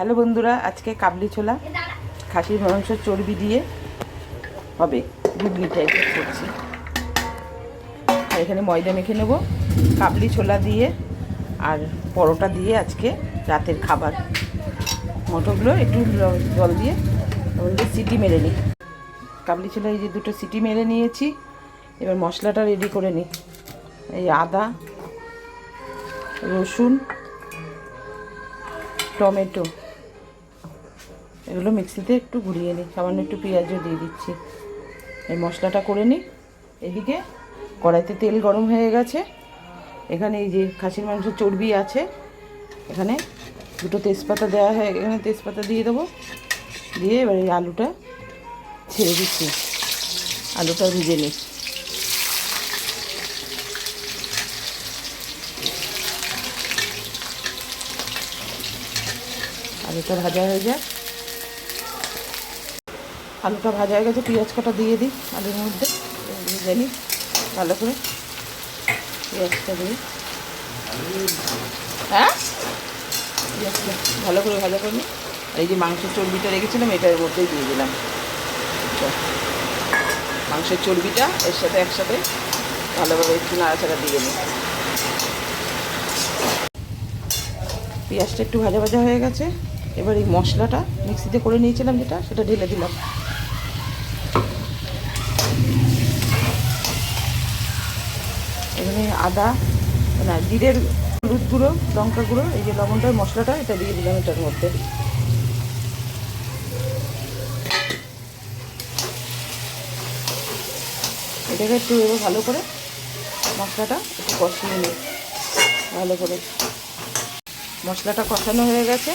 Hello বন্ধুরা, আজকে কাবলি ছোলা খাসির মাংসের চর্বি দিয়ে হবে ঘুগনি টাইপের করছি। আর এখানে ময়দা মেখে নেব কাবলি ছোলা দিয়ে আর পরোটা দিয়ে আজকে রাতের খাবার। মটরগুলো একটু জল দিয়ে সিটি মেরে নিই। কাবলি ছোলা এই যে দুটো সিটি মেরে নিয়েছি। এবার মশলাটা রেডি করে নিই। এই আদা, রসুন, টমেটো এগুলো মিক্সিতে একটু ঘুরিয়ে নিই, সামান্য একটু পেঁয়াজও দিয়ে দিচ্ছি। এই মশলাটা করে নিই। এদিকে কড়াইতে তেল গরম হয়ে গেছে। এখানে এই যে খাসির মাংসের চর্বি আছে, এখানে দুটো তেজপাতা দেওয়া হয়, এখানে তেজপাতা দিয়ে দেবো। দিয়ে এবার এই আলুটা ছেড়ে দিচ্ছি, আলুটা ভেজে নিই। আলুটা ভাজা হয়ে যায়, আলুটা ভাজা হয়ে গেছে, পেঁয়াজ কটা দিয়ে দিই আলুর মধ্যে, ভেজে নিই ভালো করে। পেঁয়াজটা দিয়ে পেঁয়াজটা ভালো করে ভাজা করে নিই। আর এই যে মাংসের চর্বিটা রেখেছিলাম এটার মধ্যেই দিয়ে দিলাম। মাংসের চর্বিটা এর সাথে একসাথে ভালোভাবে একটু নাড়াচাড়া দিয়ে নিই। পেঁয়াজটা একটু ভাজা ভাজা হয়ে গেছে। এবার এই মশলাটা মিক্সিতে করে নিয়েছিলাম যেটা, সেটা ঢেলে দিলাম। এখানে আদা না জিরের, হলুদ গুঁড়ো, লঙ্কা গুঁড়ো, এই যে লবণটার মশলাটা এটা দিয়ে দিলাম এটার মধ্যে। এটাকে একটু এবার ভালো করে মশলাটা একটু কষিয়ে নিই ভালো করে। মশলাটা কষানো হয়ে গেছে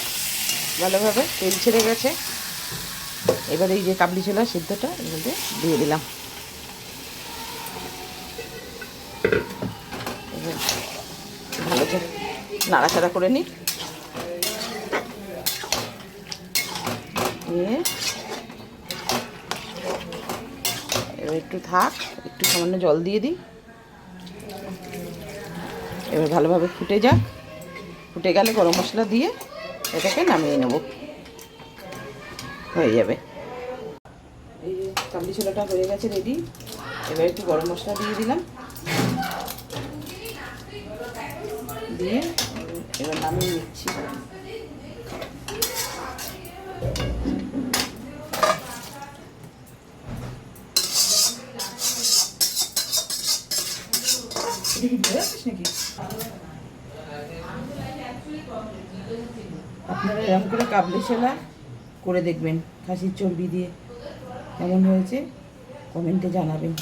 ভালোভাবে, তেল ছেড়ে গেছে। এবার এই যে কাবলি ছোলা সিদ্ধটা এর মধ্যে দিয়ে দিলাম। ভালো করে নাড়াচাড়া করে নিই। নিয়ে এবার একটু থাক, একটু সামান্য জল দিয়ে দিই। এবার ভালোভাবে ফুটে যাক, ফুটে গেলে গরম মশলা দিয়ে এটাকে নামিয়ে নেব, হয়ে যাবে। এই যে কাবলি ছোলাটা হয়ে গেছে রেডি। এবার একটু গরম মশলা দিয়ে দিলাম, দিয়ে এবার নামিয়ে নিচ্ছি। আপনারা এরকম করে কাবলি ছোলা করে দেখবেন খাসির চর্বি দিয়ে, কেমন হয়েছে কমেন্টে জানাবেন।